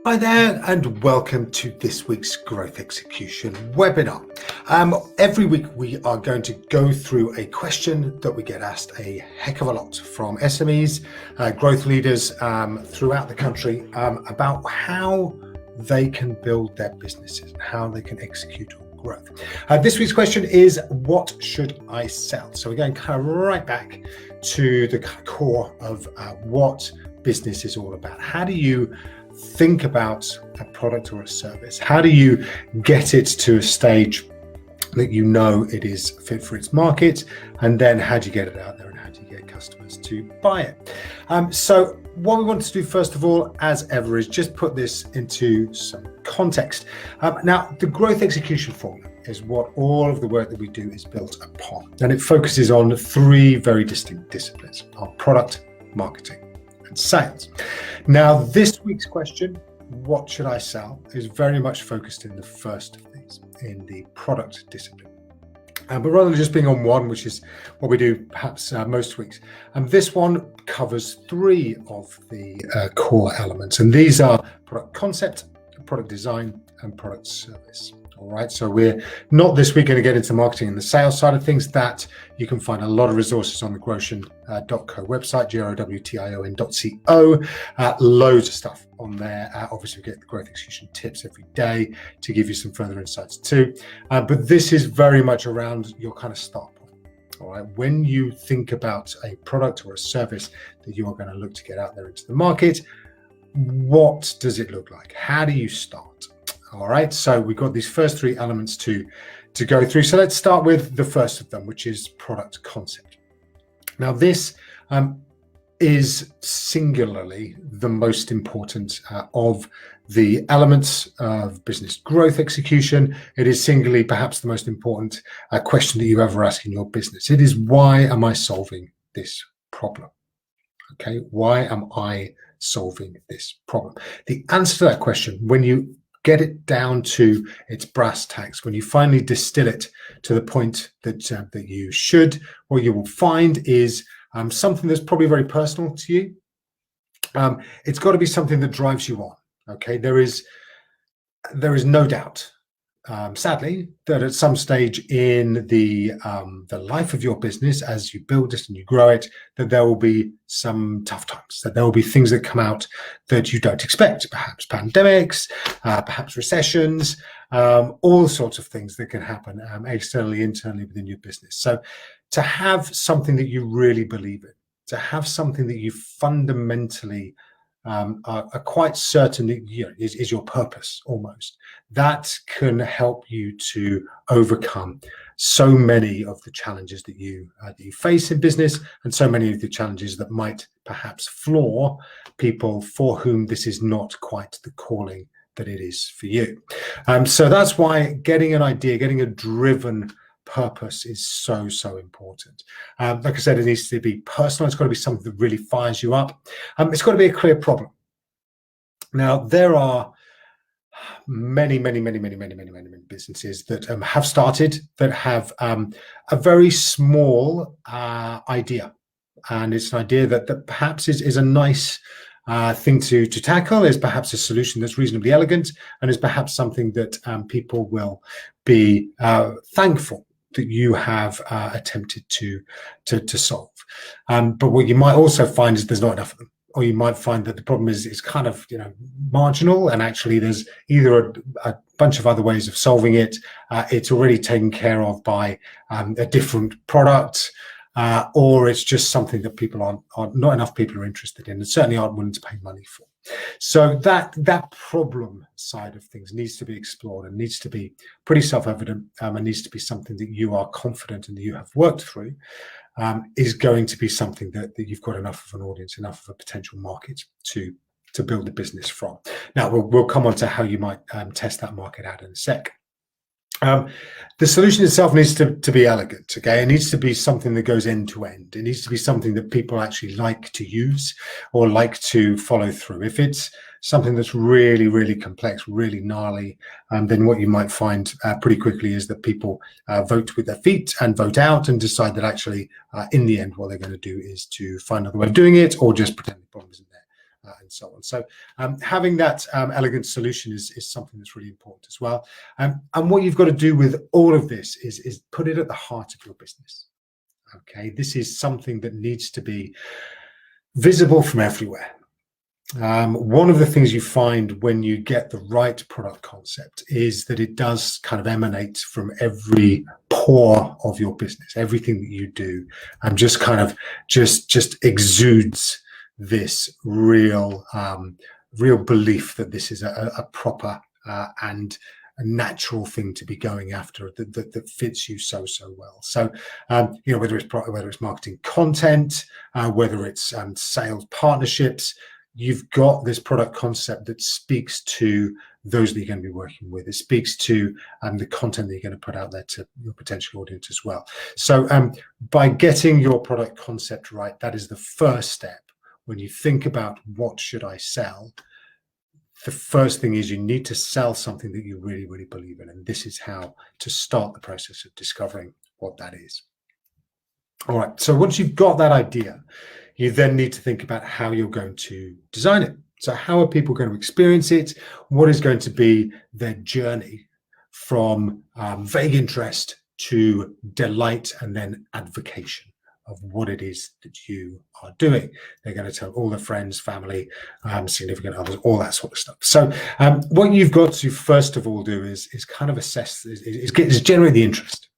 Hi there, and welcome to this week's Growth Execution webinar. Every week we are going to go through a question that we get asked a heck of a lot from SMEs, growth leaders throughout the country about how they can build their businesses and how they can execute on growth. This week's question is, what should I sell? So we're going kind of right back to the core of what business is all about. How do you think about a product or a service? How do you get it to a stage that you know it is fit for its market? And then how do you get it out there and how do you get customers to buy it? So what we want to do first of all, as ever, is just put this into some context. Now, the growth execution formula is what all of the work that we do is built upon. And it focuses on three very distinct disciplines: our product, marketing, and sales. Now, this week's question, what should I sell, is very much focused in the first of these, in the product discipline. But rather than just being on one, which is what we do perhaps most weeks, this one covers three of the core elements. And these are product concept, product design, and product service. All right, so we're not this week going to get into marketing and the sales side of things. That you can find a lot of resources on the growtion.co website, growtion.co. Loads of stuff on there. Obviously, we get the growth execution tips every day to give you some further insights too. But this is very much around your kind of start point. All right, when you think about a product or a service that you are going to look to get out there into the market, what does it look like? How do you start? All right, so we've got these first three elements to go through. So let's start with the first of them, which is product concept. Now, this is singularly the most important of the elements of business growth execution. It is singularly perhaps the most important question that you ever ask in your business. It is, why am I solving this problem? Okay, why am I solving this problem? The answer to that question, when you get it down to its brass tacks, when you finally distill it to the point that that you should, what you will find is something that's probably very personal to you. It's got to be something that drives you on. Okay, there is no doubt, sadly, that at some stage in the life of your business, as you build it and you grow it, that there will be some tough times, that there will be things that come out that you don't expect, perhaps pandemics, perhaps recessions, all sorts of things that can happen externally, internally within your business. So to have something that you really believe in, to have something that you fundamentally are quite certain that is your purpose, almost, that can help you to overcome so many of the challenges that you face in business, and so many of the challenges that might perhaps floor people for whom this is not quite the calling that it is for you. So that's why getting an idea, getting a driven purpose is so important. Like I said, it needs to be personal. It's got to be something that really fires you up. It's got to be a clear problem. Now, there are many businesses that have started that have a very small idea, and it's an idea that perhaps is a nice thing to tackle, is perhaps a solution that's reasonably elegant, and is perhaps something that people will be thankful that you have attempted to solve. But what you might also find is there's not enough of them, or you might find that the problem is kind of marginal, and actually there's either a bunch of other ways of solving it. It's already taken care of by a different product, or it's just something that people aren't not enough people are interested in, and certainly aren't willing to pay money for. So that problem side of things needs to be explored and needs to be pretty self-evident, and needs to be something that you are confident and that you have worked through, is going to be something that you've got enough of an audience, enough of a potential market to build a business from. Now, we'll come on to how you might test that market out in a sec. The solution itself needs to be elegant. Okay, it needs to be something that goes end to end. It needs to be something that people actually like to use or like to follow through. If it's something that's really complex, really gnarly, then what you might find pretty quickly is that people vote with their feet and vote out and decide that actually in the end what they're going to do is to find another way of doing it, or just pretend the problem isn't there and so on. So having that elegant solution is something that's really important as well. And what you've got to do with all of this is put it at the heart of your business. Okay, this is something that needs to be visible from everywhere. One of the things you find when you get the right product concept is that it does kind of emanate from every pore of your business. Everything that you do just kind of just exudes this real belief that this is a proper and a natural thing to be going after that fits you so well. So whether it's marketing content, whether it's sales partnerships, you've got this product concept that speaks to those that you're going to be working with. It speaks to the content that you're going to put out there to your potential audience as well. So by getting your product concept right, that is the first step. When you think about what should I sell, the first thing is you need to sell something that you really believe in. And this is how to start the process of discovering what that is. All right, so once you've got that idea, you then need to think about how you're going to design it. So how are people going to experience it? What is going to be their journey from vague interest to delight and then advocation of what it is that you are doing? They're going to tell all their friends, family, significant others, all that sort of stuff. So what you've got to first of all do is kind of assess, is generate the interest.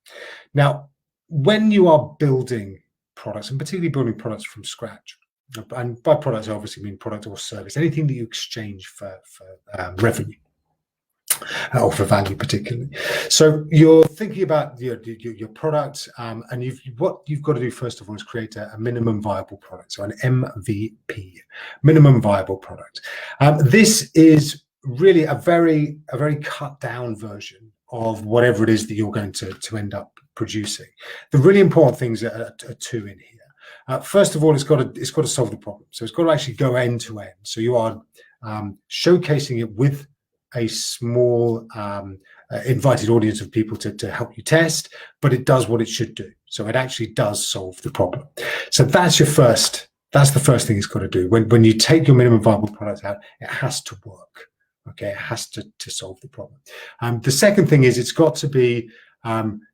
Now, when you are building products, and particularly building products from scratch, and by products I obviously mean product or service, anything that you exchange for revenue or for value particularly. So you're thinking about your product, and what you've got to do first of all is create a minimum viable product, so an MVP, minimum viable product. This is really a very cut down version of whatever it is that you're going to end up producing. The really important things are two in here. First of all, it's got to solve the problem. So it's got to actually go end to end. So you are showcasing it with a small invited audience of people to help you test, but it does what it should do. So it actually does solve the problem. So that's the first thing it's got to do. When you take your minimum viable product out, it has to work. Okay, it has to solve the problem. The second thing is it's got to be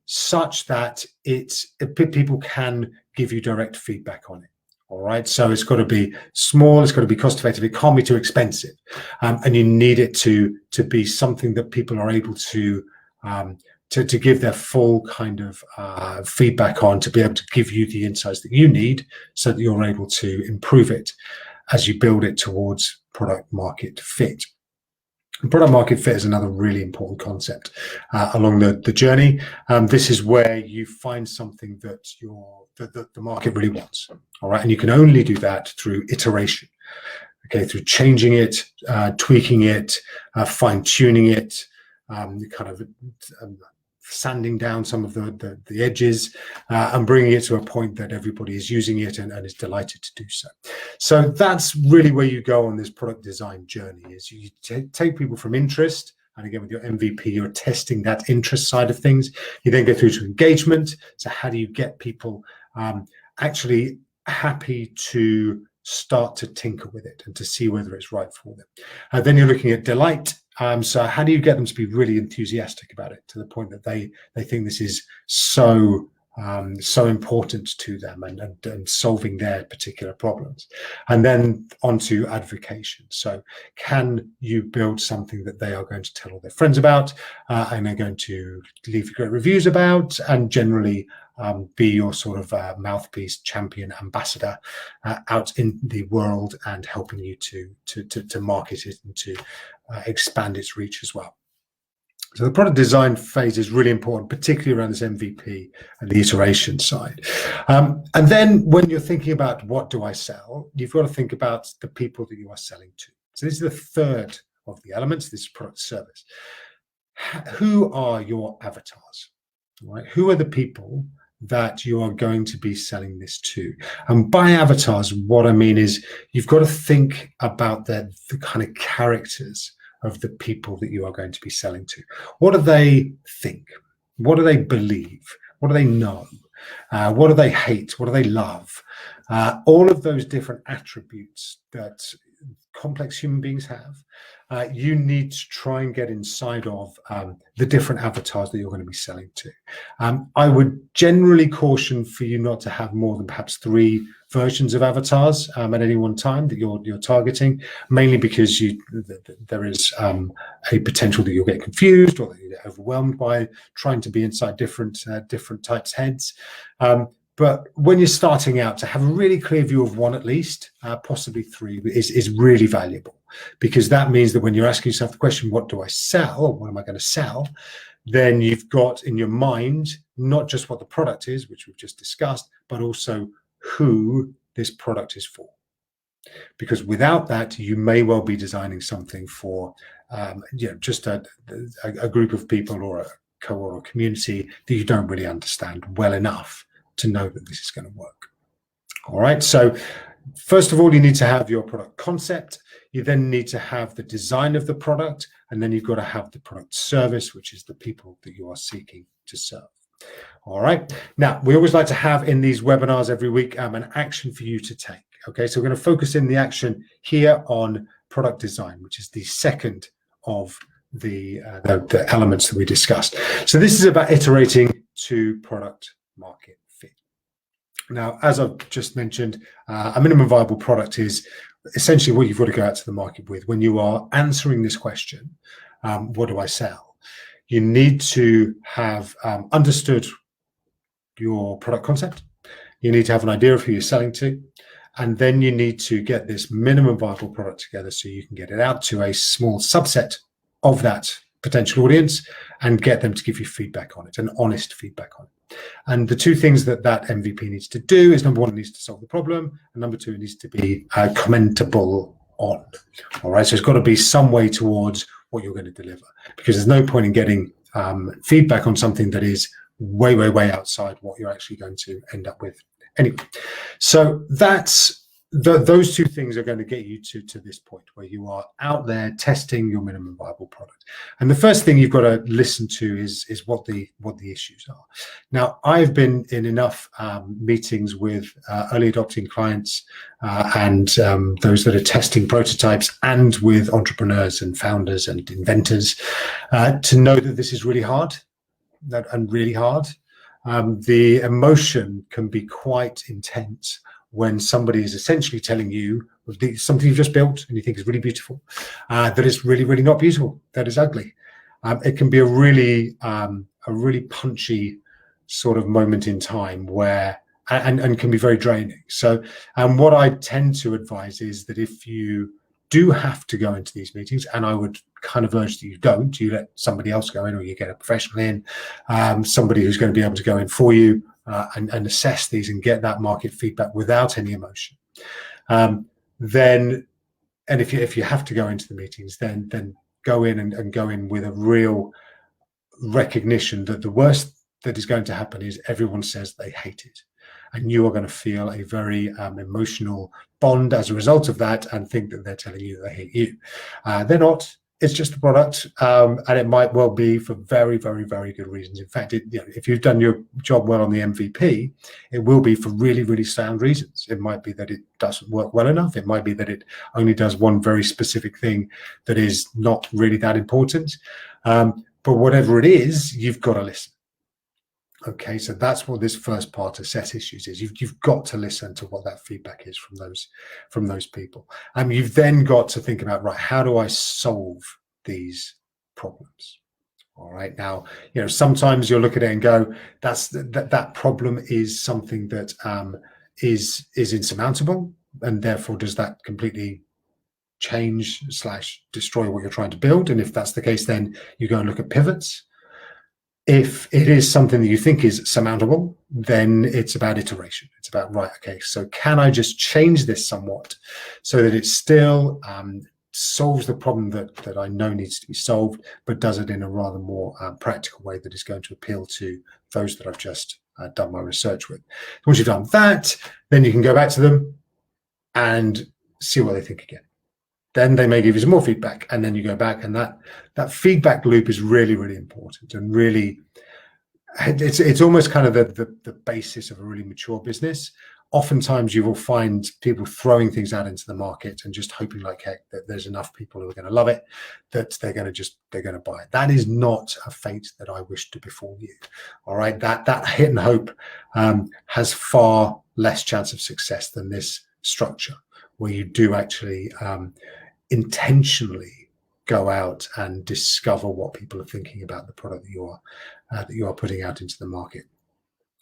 such that people can give you direct feedback on it. All right, so it's got to be small, it's got to be cost effective, it can't be too expensive, and you need it to be something that people are able to give their full kind of feedback on, to be able to give you the insights that you need so that you're able to improve it as you build it towards product market fit. Product market fit is another really important concept along the journey. This is where you find something that the market really wants. All right, and you can only do that through iteration. Okay, through changing it, tweaking it, fine tuning it, kind of sanding down some of the edges, and bringing it to a point that everybody is using it and is delighted to do so. So that's really where you go on this product design journey, is you take people from interest, and again with your MVP, you're testing that interest side of things. You then go through to engagement. So how do you get people actually happy to start to tinker with it and to see whether it's right for them? Then you're looking at delight. So how do you get them to be really enthusiastic about it, to the point that they think this is so important to them and solving their particular problems? And then onto advocation. So can you build something that they are going to tell all their friends about, and they're going to leave great reviews about, and generally be your sort of mouthpiece, champion, ambassador out in the world, and helping you to market it and to expand its reach as well. So the product design phase is really important, particularly around this MVP and the iteration side. And then when you're thinking about what do I sell, you've got to think about the people that you are selling to. So this is the third of the elements, this product service. Who are your avatars? Right? Who are the people that you are going to be selling this to? And by avatars, what I mean is you've got to think about the kind of characters of the people that you are going to be selling to. What do they think? What do they believe? What do they know? What do they hate? What do they love? All of those different attributes that complex human beings have, you need to try and get inside of the different avatars that you're going to be selling to. I would generally caution for you not to have more than perhaps 3 versions of avatars at any one time that you're targeting, mainly because there is a potential that you'll get confused or that you get overwhelmed by trying to be inside different types' heads. But when you're starting out, to have a really clear view of 1 at least, possibly 3, is really valuable, because that means that when you're asking yourself the question, what do I sell, or what am I going to sell, then you've got in your mind not just what the product is, which we've just discussed, but also who this product is for. Because without that, you may well be designing something for just a group of people or a cohort or community that you don't really understand well enough to know that this is going to work. All right, so first of all, you need to have your product concept. You then need to have the design of the product, and then you've got to have the product service, which is the people that you are seeking to serve. All right, now we always like to have in these webinars every week an action for you to take. Okay, so we're going to focus in the action here on product design, which is the second of the elements that we discussed. So this is about iterating to product market fit. Now, as I've just mentioned, a minimum viable product is essentially what you've got to go out to the market with. When you are answering this question, what do I sell? You need to have understood your product concept. You need to have an idea of who you're selling to. And then you need to get this minimum viable product together so you can get it out to a small subset of that potential audience and get them to give you feedback on it, and honest feedback on it. And the 2 things that MVP needs to do is, number 1, it needs to solve the problem, and number 2, it needs to be commentable on. All right, so it's got to be some way towards what you're going to deliver, because there's no point in getting feedback on something that is way, way, way outside what you're actually going to end up with. Anyway, so that's those 2 things are going to get you to this point where you are out there testing your minimum viable product. And the first thing you've got to listen to is what the issues are. Now, I've been in enough meetings with early adopting clients and those that are testing prototypes, and with entrepreneurs and founders and inventors to know that this is really hard. The emotion can be quite intense when somebody is essentially telling you something you've just built and you think is really beautiful, that is really, really not beautiful, that is ugly. It can be a really punchy sort of moment in time where, and can be very draining. So, what I tend to advise is that if you do have to go into these meetings, and I would kind of urge that you don't, you let somebody else go in, or you get a professional in, somebody who's going to be able to go in for you and assess these and get that market feedback without any emotion. Then, and if you have to go into the meetings, then go in and go in with a real recognition that the worst that is going to happen is everyone says they hate it. And you are going to feel a very emotional bond as a result of that, and think that they're telling you they hate you. They're not. It's just a product, and it might well be for very, very, very good reasons. In fact, if you've done your job well on the MVP, it will be for really, really sound reasons. It might be that it doesn't work well enough. It might be that it only does one very specific thing that is not really that important. But whatever it is, you've got to listen. Okay, so that's what this first part, assess issues, is. You've got to listen to what that feedback is from those people. You've then got to think about, right, how do I solve these problems? All right, now, sometimes you'll look at it and go, that problem is something that is insurmountable, and therefore does that completely change / destroy what you're trying to build? And if that's the case, then you go and look at pivots. If it is something that you think is surmountable, then it's about iteration. It's about, right, okay, so can I just change this somewhat so that it still solves the problem that I know needs to be solved, but does it in a rather more practical way that is going to appeal to those that I've just done my research with. Once you've done that, then you can go back to them and see what they think again. Then they may give you some more feedback, and then you go back, and that feedback loop is really, really important, and really, it's almost kind of the basis of a really mature business. oftentimes you will find people throwing things out into the market and just hoping like heck that there's enough people who are going to love it, that they're going to buy it. That is not a fate that I wish to befall you. All right, that hit and hope has far less chance of success than this structure, where you do actually intentionally go out and discover what people are thinking about the product that you are putting out into the market.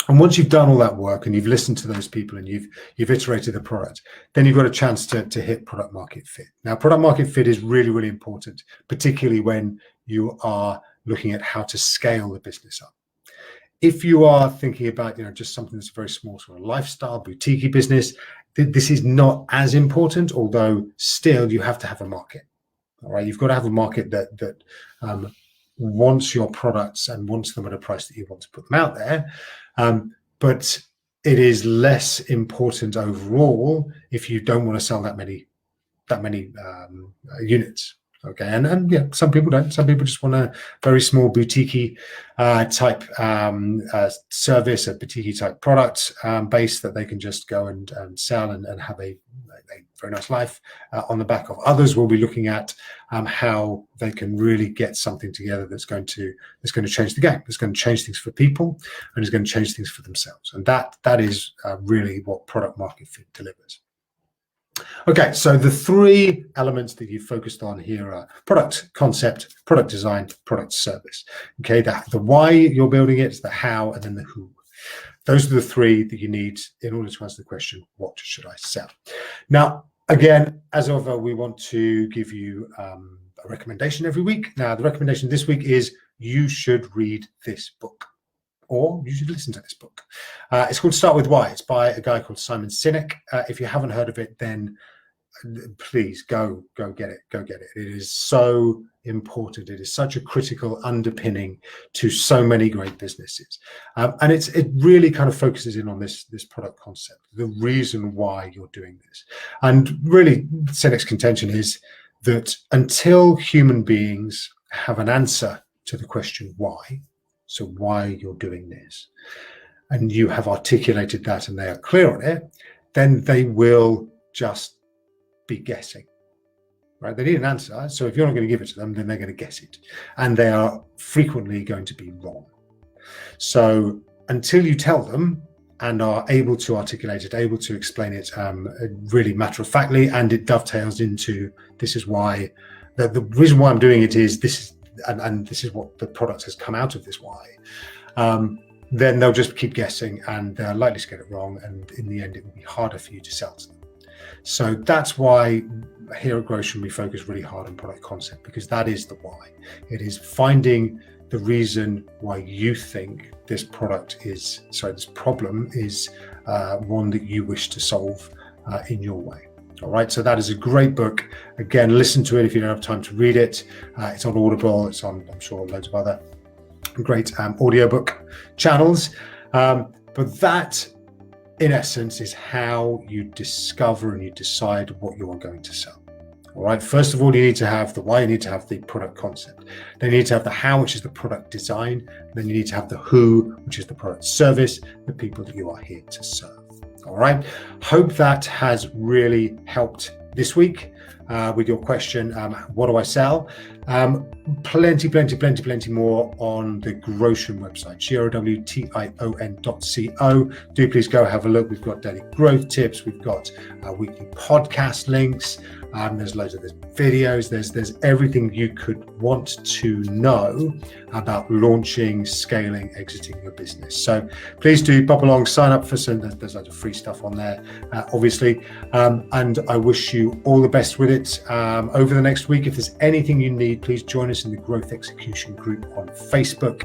And once you've done all that work and you've listened to those people and you've iterated the product, then you've got a chance to hit product market fit. Now, product market fit is really, really important, particularly when you are looking at how to scale the business up. If you are thinking about, just something that's very small, sort of lifestyle, boutique business, this is not as important, although still you have to have a market. All right, you've got to have a market that wants your products and wants them at a price that you want to put them out there. But it is less important overall if you don't want to sell that many units. Okay, and yeah, some people don't. Some people just want a very small boutique type service, a boutique type product base that they can just go and sell and have a very nice life on the back of. Others will be looking at how they can really get something together that's going to change the game. It's going to change things for people, and it's going to change things for themselves. And that is really what product market fit delivers. Okay, so the three elements that you focused on here are product concept, product design, product service. Okay, the why you're building it, the how, and then the who. Those are the three that you need in order to answer the question, what should I sell? Now, again, as ever, we want to give you a recommendation every week. Now, the recommendation this week is you should read this book, or you should listen to this book. It's called Start With Why. It's by a guy called Simon Sinek. If you haven't heard of it, then please go get it. Go get it. It is so important. It is such a critical underpinning to so many great businesses. And it really kind of focuses in on this product concept, the reason why you're doing this. And really, Sinek's contention is that until human beings have an answer to the question why, so why you're doing this, and you have articulated that and they are clear on it, then they will just be guessing, right? They need an answer. So if you're not going to give it to them, then they're going to guess it. And they are frequently going to be wrong. So until you tell them and are able to articulate it, able to explain it really matter-of-factly, and it dovetails into this is why, the reason why I'm doing it is this, and this is what the product has come out of this why, then they'll just keep guessing and they're likely to get it wrong. And in the end, it will be harder for you to sell to them. So that's why here at Growtion, we focus really hard on product concept, because that is the why. It is finding the reason why you think this this problem is one that you wish to solve in your way. All right, so that is a great book. Again, listen to it if you don't have time to read it. It's on Audible. It's on, I'm sure, loads of other great audiobook channels. But that, in essence, is how you discover and you decide what you are going to sell. All right, first of all, you need to have the why, you need to have the product concept. Then you need to have the how, which is the product design. Then you need to have the who, which is the product service, the people that you are here to serve. All right, hope that has really helped this week with your question, what do I sell? Plenty more on the Growtion website, GROWTION.co. Do please go have a look. We've got daily growth tips. We've got weekly podcast links. There's loads of videos. There's everything you could want to know about launching, scaling, exiting your business. So please do pop along, sign up for some. There's loads of free stuff on there, obviously. And I wish you all the best with it over the next week. If there's anything you need, please join us in the Growth Execution group on Facebook.